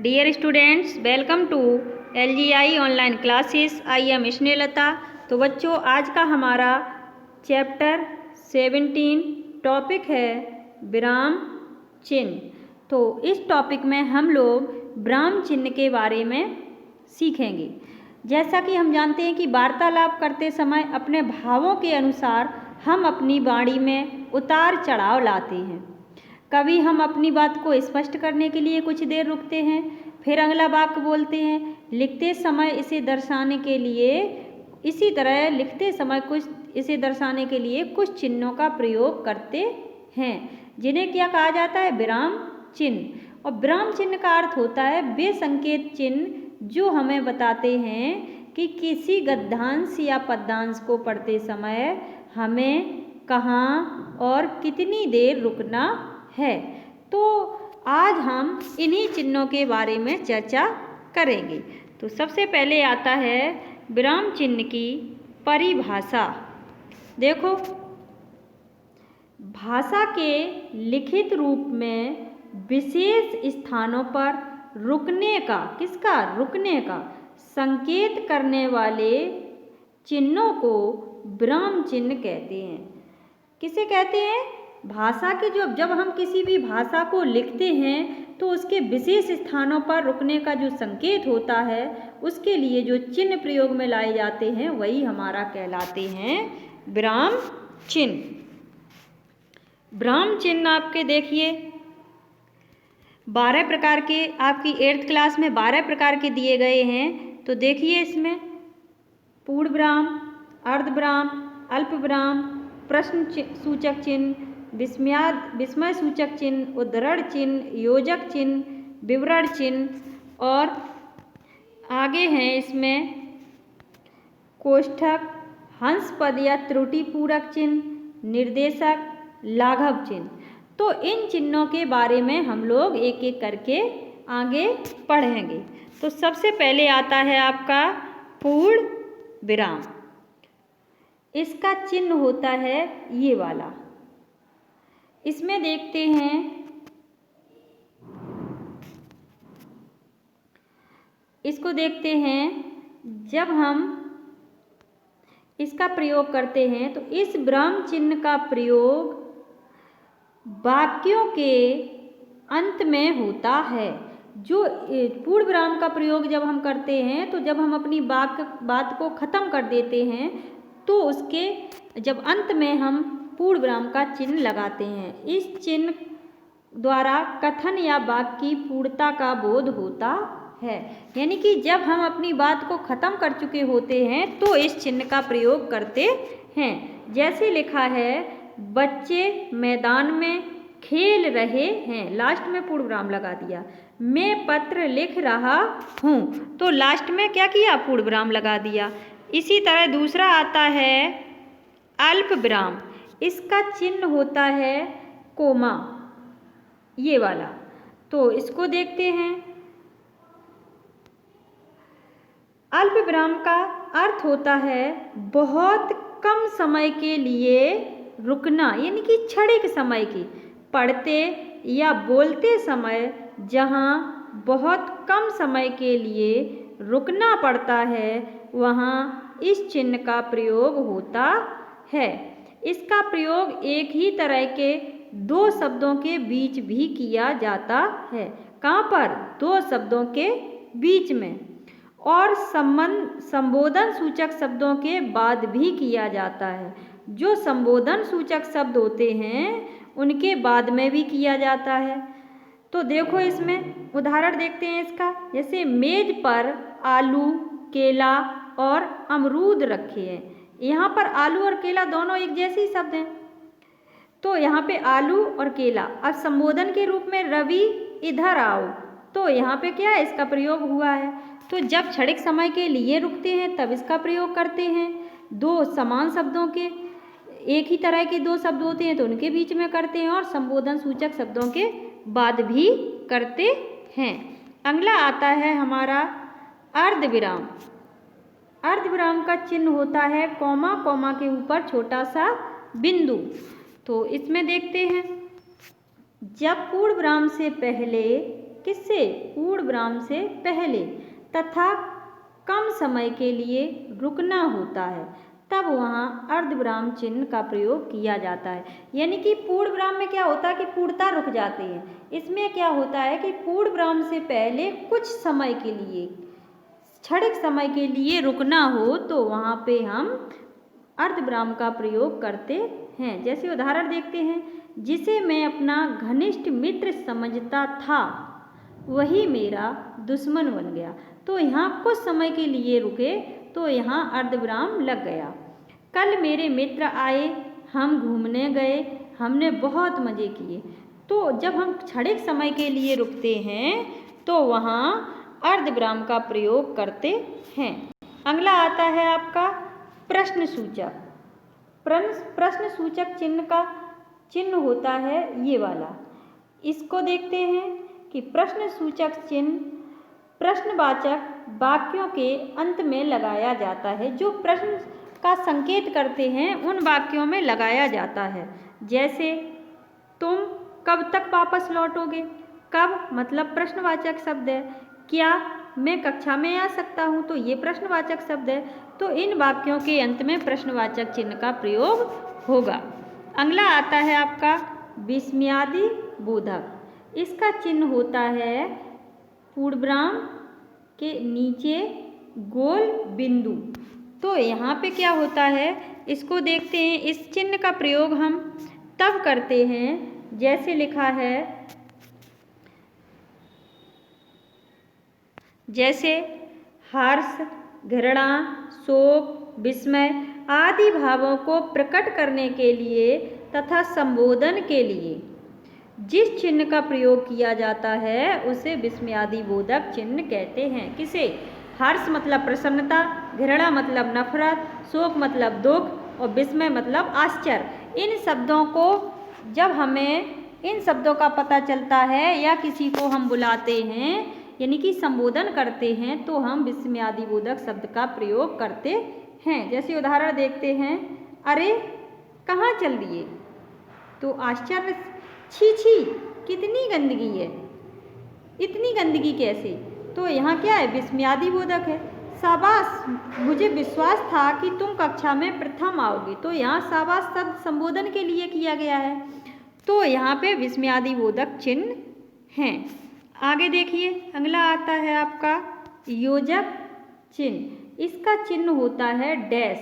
Dear students, welcome to LGI online classes. I am Snehlata. तो बच्चों, आज का हमारा चैप्टर 17 टॉपिक है विराम चिन्ह। तो इस टॉपिक में हम लोग विराम चिन्ह के बारे में सीखेंगे। जैसा कि हम जानते हैं कि वार्तालाप करते समय अपने भावों के अनुसार हम अपनी वाणी में उतार चढ़ाव लाते हैं। कभी हम अपनी बात को स्पष्ट करने के लिए कुछ देर रुकते हैं, फिर अगला वाक्य बोलते हैं। लिखते समय इसे दर्शाने के लिए इसी तरह लिखते समय इसे दर्शाने के लिए कुछ चिन्हों का प्रयोग करते हैं, जिन्हें क्या कहा जाता है? विराम चिन्ह। और विराम चिन्ह का अर्थ होता है वे संकेत चिन्ह जो हमें बताते हैं कि किसी गद्यांश या पद्यांश को पढ़ते समय हमें कहाँ और कितनी देर रुकना है। तो आज हम इन्हीं चिन्हों के बारे में चर्चा करेंगे। तो सबसे पहले आता है विराम चिन्ह की परिभाषा। देखो, भाषा के लिखित रूप में विशेष स्थानों पर रुकने का रुकने का संकेत करने वाले चिन्हों को विराम चिन्ह कहते हैं। किसे कहते हैं? भाषा के जब हम किसी भी भाषा को लिखते हैं तो उसके विशेष स्थानों पर रुकने का जो संकेत होता है, उसके लिए जो चिन्ह प्रयोग में लाए जाते हैं वही हमारा कहलाते हैं विराम चिन्ह। विराम चिन्ह आपके देखिए 12 प्रकार के, आपकी 8th क्लास में 12 प्रकार के दिए गए हैं। तो देखिए, इसमें पूर्ण विराम, अर्ध विराम, अल्प विराम, प्रश्न सूचक चिन्ह, विस्मय सूचक चिन्ह, उद्धरण चिन्ह, योजक चिन्ह, विवरण चिन्ह और आगे हैं इसमें कोष्ठक, हंस पद या त्रुटि पूरक चिन्ह, निर्देशक, लाघव चिन्ह। तो इन चिन्हों के बारे में हम लोग एक एक करके आगे पढ़ेंगे। तो सबसे पहले आता है आपका पूर्ण विराम। इसका चिन्ह होता है ये वाला। इसमें देखते हैं, इसको देखते हैं, जब हम इसका प्रयोग करते हैं तो इस विराम चिन्ह का प्रयोग वाक्यों के अंत में होता है। जो पूर्ण विराम का प्रयोग जब हम करते हैं तो जब हम अपनी बात को ख़त्म कर देते हैं तो उसके जब अंत में हम पूर्ण विराम का चिन्ह लगाते हैं। इस चिन्ह द्वारा कथन या वाक्य की पूर्णता का बोध होता है। यानी कि जब हम अपनी बात को ख़त्म कर चुके होते हैं तो इस चिन्ह का प्रयोग करते हैं। जैसे लिखा है, बच्चे मैदान में खेल रहे हैं, लास्ट में पूर्ण विराम लगा दिया। मैं पत्र लिख रहा हूँ, तो लास्ट में क्या किया? पूर्ण विराम लगा दिया। इसी तरह दूसरा आता है अल्प विराम। इसका चिन्ह होता है कोमा, ये वाला। तो इसको देखते हैं। अल्प विराम का अर्थ होता है बहुत कम समय के लिए रुकना, यानी कि क्षणिक समय की। पढ़ते या बोलते समय जहाँ बहुत कम समय के लिए रुकना पड़ता है वहाँ इस चिन्ह का प्रयोग होता है। इसका प्रयोग एक ही तरह के दो शब्दों के बीच भी किया जाता है। कहाँ पर? दो शब्दों के बीच में। और संबोधन सूचक शब्दों के बाद भी किया जाता है। जो संबोधन सूचक शब्द होते हैं उनके बाद में भी किया जाता है। तो देखो, इसमें उदाहरण देखते हैं इसका। जैसे मेज पर आलू, केला और अमरूद रखे हैं। यहाँ पर आलू और केला दोनों एक जैसे ही शब्द हैं। तो यहाँ पे आलू और केला। अब संबोधन के रूप में रवि इधर आओ, तो यहाँ पे क्या है? इसका प्रयोग हुआ है। तो जब क्षणिक समय के लिए रुकते हैं तब इसका प्रयोग करते हैं। दो समान शब्दों के, एक ही तरह के दो शब्द होते हैं तो उनके बीच में करते हैं, और संबोधन सूचक शब्दों के बाद भी करते हैं। अगला आता है हमारा अर्ध विराम। अर्ध विराम का चिन्ह होता है कॉमा, कॉमा के ऊपर छोटा सा बिंदु। तो इसमें देखते हैं, जब पूर्ण विराम से पहले किससे? पूर्ण विराम से पहले तथा कम समय के लिए रुकना होता है, तब वहाँ अर्धविराम चिन्ह का प्रयोग किया जाता है। यानी कि पूर्ण विराम में क्या होता है कि पूर्णतः रुक जाते हैं। इसमें क्या होता है कि पूर्ण विराम से पहले कुछ समय के लिए, क्षणिक समय के लिए रुकना हो तो वहाँ पे हम अर्धविराम का प्रयोग करते हैं। जैसे उदाहरण देखते हैं, जिसे मैं अपना घनिष्ठ मित्र समझता था वही मेरा दुश्मन बन गया। तो यहाँ कुछ समय के लिए रुके तो यहाँ अर्धविराम लग गया। कल मेरे मित्र आए, हम घूमने गए, हमने बहुत मज़े किए। तो जब हम क्षणिक समय के लिए रुकते हैं तो वहाँ अर्धविराम का प्रयोग करते हैं। अगला आता है आपका प्रश्न सूचक। प्रश्न सूचक चिन्ह का चिन्ह होता है ये वाला। इसको देखते हैं कि प्रश्न सूचक चिन्ह प्रश्नवाचक वाक्यों के अंत में लगाया जाता है। जो प्रश्न का संकेत करते हैं उन वाक्यों में लगाया जाता है। जैसे तुम कब तक वापस लौटोगे? कब मतलब प्रश्नवाचक शब्द है। क्या मैं कक्षा में आ सकता हूँ? तो ये प्रश्नवाचक शब्द है। तो इन वाक्यों के अंत में प्रश्नवाचक चिन्ह का प्रयोग होगा। अगला आता है आपका विस्मयादि बोधक। इसका चिन्ह होता है पूर्णविराम के नीचे गोल बिंदु। तो यहाँ पे क्या होता है, इसको देखते हैं। इस चिन्ह का प्रयोग हम तब करते हैं जैसे लिखा है, जैसे हर्ष, घृणा, शोक, विस्मय आदि भावों को प्रकट करने के लिए तथा संबोधन के लिए जिस चिन्ह का प्रयोग किया जाता है उसे विस्मयादि बोधक चिन्ह कहते हैं। किसे? हर्ष मतलब प्रसन्नता, घृणा मतलब नफरत, शोक मतलब दुख और विस्मय मतलब आश्चर्य। इन शब्दों को जब हमें इन शब्दों का पता चलता है या किसी को हम बुलाते हैं यानी कि संबोधन करते हैं तो हम विस्मयादि बोधक शब्द का प्रयोग करते हैं। जैसे उदाहरण देखते हैं, अरे कहाँ चल दिए? तो आश्चर्य, छी छी कितनी गंदगी है, इतनी गंदगी कैसे? तो यहाँ क्या है? विस्मयादि बोधक है। शाबाश, मुझे विश्वास था कि तुम कक्षा में प्रथम आओगे। तो यहाँ शाबाश शब्द संबोधन के लिए किया गया है। तो यहाँ पे विस्मयादि बोधक चिन्ह हैं। आगे देखिए, अगला आता है आपका योजक चिन्ह। इसका चिन्ह होता है डैश।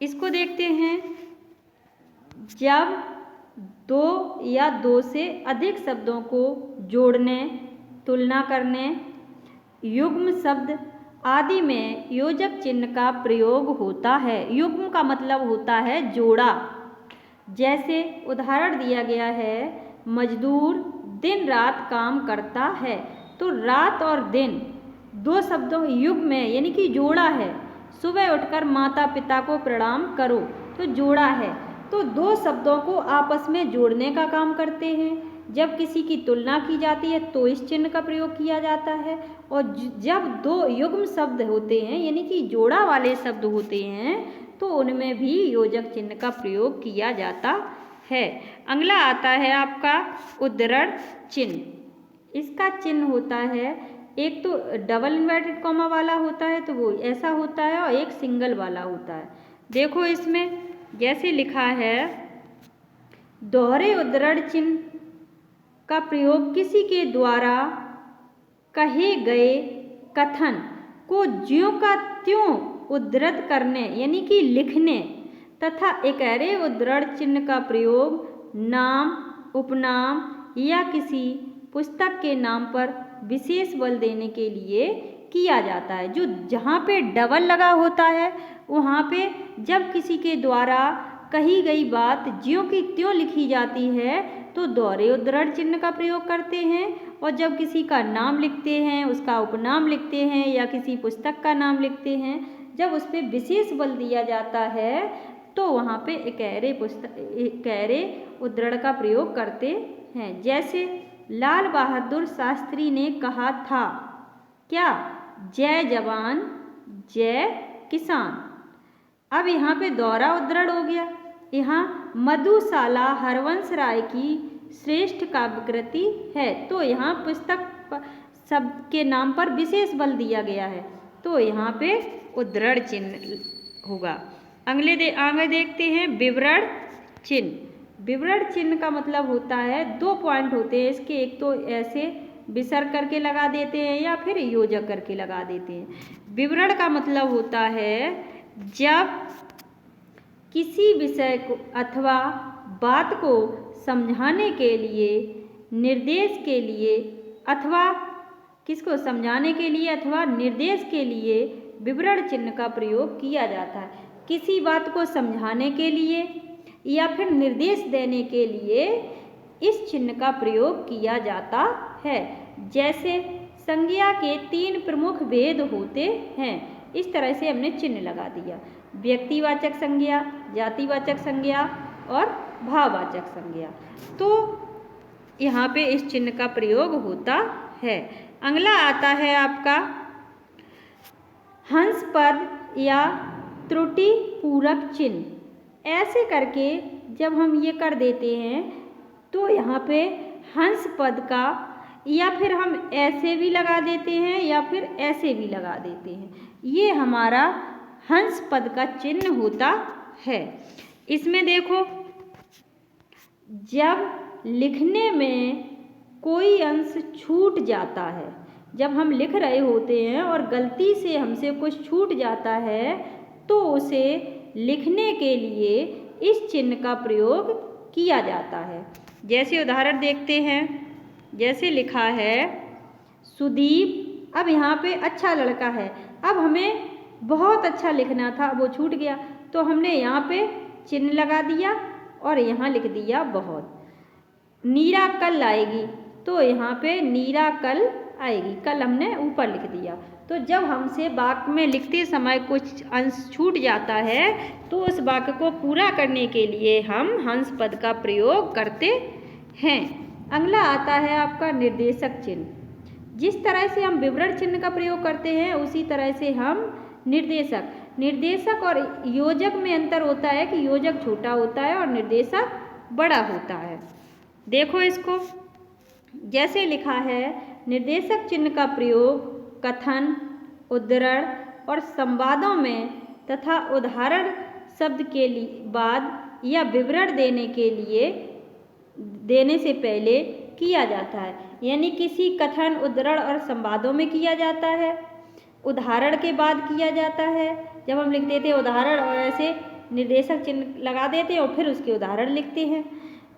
इसको देखते हैं, जब दो या दो से अधिक शब्दों को जोड़ने, तुलना करने, युग्म शब्द आदि में योजक चिन्ह का प्रयोग होता है। युग्म का मतलब होता है जोड़ा। जैसे उदाहरण दिया गया है, मजदूर दिन रात काम करता है। तो रात और दिन दो शब्दों युग्म में यानी कि जोड़ा है। सुबह उठकर माता पिता को प्रणाम करो, तो जोड़ा है। तो दो शब्दों को आपस में जोड़ने का काम करते हैं। जब किसी की तुलना की जाती है तो इस चिन्ह का प्रयोग किया जाता है। और जब दो युग्म शब्द होते हैं यानी कि जोड़ा वाले शब्द होते हैं तो उनमें भी योजक चिन्ह का प्रयोग किया जाता है। अगला आता है आपका उद्धरण चिन्ह। इसका चिन्ह होता है, एक तो डबल इन्वर्टेड कॉमा वाला होता है तो वो ऐसा होता है, और एक सिंगल वाला होता है। देखो इसमें जैसे लिखा है, दोहरे उद्धरण चिन्ह का प्रयोग किसी के द्वारा कहे गए कथन को ज्यों का त्यों उद्धृत करने यानी कि लिखने तथा एकहरे उद्धरण चिन्ह का प्रयोग नाम, उपनाम या किसी पुस्तक के नाम पर विशेष बल देने के लिए किया जाता है। जो जहाँ पे डबल लगा होता है वहाँ पे जब किसी के द्वारा कही गई बात ज्यों की त्यों लिखी जाती है तो दोहरे उद्धरण चिन्ह का प्रयोग करते हैं। और जब किसी का नाम लिखते हैं, उसका उपनाम लिखते हैं या किसी पुस्तक का नाम लिखते हैं, जब उस पर विशेष बल दिया जाता है तो वहाँ पे एकहरे उद्धरण का प्रयोग करते हैं। जैसे लाल बहादुर शास्त्री ने कहा था, क्या? जय जवान जय किसान। अब यहाँ पे दोहरा उद्धरण हो गया। यहाँ मधुशाला हरवंश राय की श्रेष्ठ काव्यकृति है। तो यहाँ पुस्तक शब्द के नाम पर विशेष बल दिया गया है, तो यहाँ पे उद्धरण चिन्ह होगा। आगे देखते हैं विवरण चिन्ह। विवरण चिन्ह का मतलब होता है, 2 पॉइंट होते हैं इसके, एक तो ऐसे विसर्ग करके लगा देते हैं या फिर योजक करके लगा देते हैं। विवरण का मतलब होता है जब किसी विषय को अथवा बात को समझाने के लिए, निर्देश के लिए अथवा किसको समझाने के लिए अथवा निर्देश के लिए विवरण चिन्ह का प्रयोग किया जाता है। किसी बात को समझाने के लिए या फिर निर्देश देने के लिए इस चिन्ह का प्रयोग किया जाता है। जैसे संज्ञा के 3 प्रमुख भेद होते हैं, इस तरह से हमने चिन्ह लगा दिया। व्यक्तिवाचक संज्ञा, जातिवाचक संज्ञा और भाववाचक संज्ञा। तो यहाँ पे इस चिन्ह का प्रयोग होता है। अगला आता है आपका हंस पद या त्रुटि पूरक चिन्ह। ऐसे करके जब हम ये कर देते हैं तो यहाँ पे हंस पद का या फिर हम ऐसे भी लगा देते हैं या फिर ऐसे भी लगा देते हैं, ये हमारा हंस पद का चिन्ह होता है। इसमें देखो, जब लिखने में कोई अंश छूट जाता है, जब हम लिख रहे होते हैं और गलती से हमसे कुछ छूट जाता है तो उसे लिखने के लिए इस चिन्ह का प्रयोग किया जाता है। जैसे उदाहरण देखते हैं, जैसे लिखा है सुदीप, अब यहाँ पे अच्छा लड़का है, अब हमें बहुत अच्छा लिखना था, वो छूट गया तो हमने यहाँ पे चिन्ह लगा दिया और यहाँ लिख दिया बहुत। नीरा कल आएगी, तो यहाँ पे नीरा कल आएगी, कल हमने ऊपर लिख दिया। तो जब हमसे वाक्य में लिखते समय कुछ अंश छूट जाता है तो उस वाक्य को पूरा करने के लिए हम हंस पद का प्रयोग करते हैं। अगला आता है आपका निर्देशक चिन्ह। जिस तरह से हम विवरण चिन्ह का प्रयोग करते हैं उसी तरह से हम निर्देशक और योजक में अंतर होता है कि योजक छोटा होता है और निर्देशक बड़ा होता है। देखो इसको, जैसे लिखा है निर्देशक चिन्ह का प्रयोग कथन, उद्धरण और संवादों में तथा उदाहरण शब्द के बाद या विवरण देने से पहले किया जाता है। यानी किसी कथन, उद्धरण और संवादों में किया जाता है, उदाहरण के बाद किया जाता है। जब हम लिख देते हैं उदाहरण और ऐसे निर्देशक चिन्ह लगा देते हैं और फिर उसके उदाहरण लिखते हैं।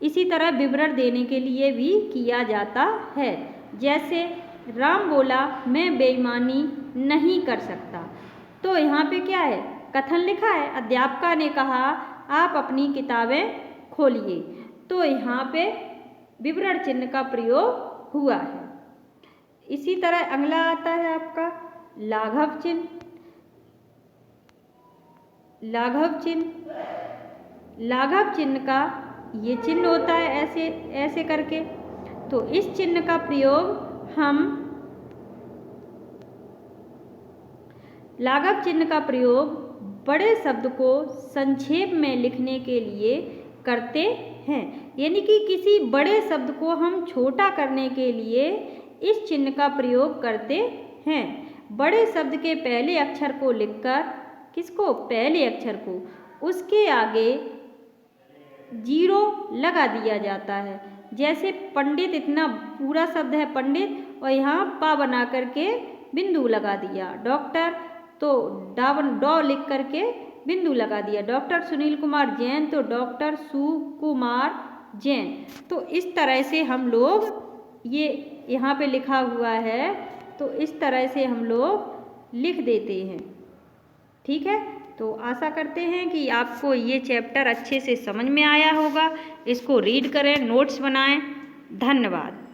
इसी तरह विवरण देने के लिए भी किया जाता है। जैसे राम बोला मैं बेईमानी नहीं कर सकता, तो यहाँ पे क्या है, कथन लिखा है। अध्यापिका ने कहा आप अपनी किताबें खोलिए, तो यहाँ पे विवरण चिन्ह का प्रयोग हुआ है। इसी तरह अगला आता है आपका लाघव चिन्ह। लाघव चिन्ह का ये चिन्ह होता है ऐसे करके। तो इस चिन्ह का प्रयोग हम लाघव चिन्ह का प्रयोग बड़े शब्द को संक्षेप में लिखने के लिए करते हैं। यानी कि किसी बड़े शब्द को हम छोटा करने के लिए इस चिन्ह का प्रयोग करते हैं। बड़े शब्द के पहले अक्षर को लिखकर, किसको, पहले अक्षर को, उसके आगे 0 लगा दिया जाता है। जैसे पंडित, इतना पूरा शब्द है पंडित और यहाँ पा बना करके बिंदु लगा दिया। डॉक्टर, तो डॉ लिख करके बिंदु लगा दिया। डॉक्टर सुनील कुमार जैन, तो डॉक्टर सुकुमार जैन। तो इस तरह से हम लोग, ये यहाँ पे लिखा हुआ है तो इस तरह से हम लोग लिख देते हैं। ठीक है, तो आशा करते हैं कि आपको ये चैप्टर अच्छे से समझ में आया होगा। इसको रीड करें, नोट्स बनाएं। धन्यवाद।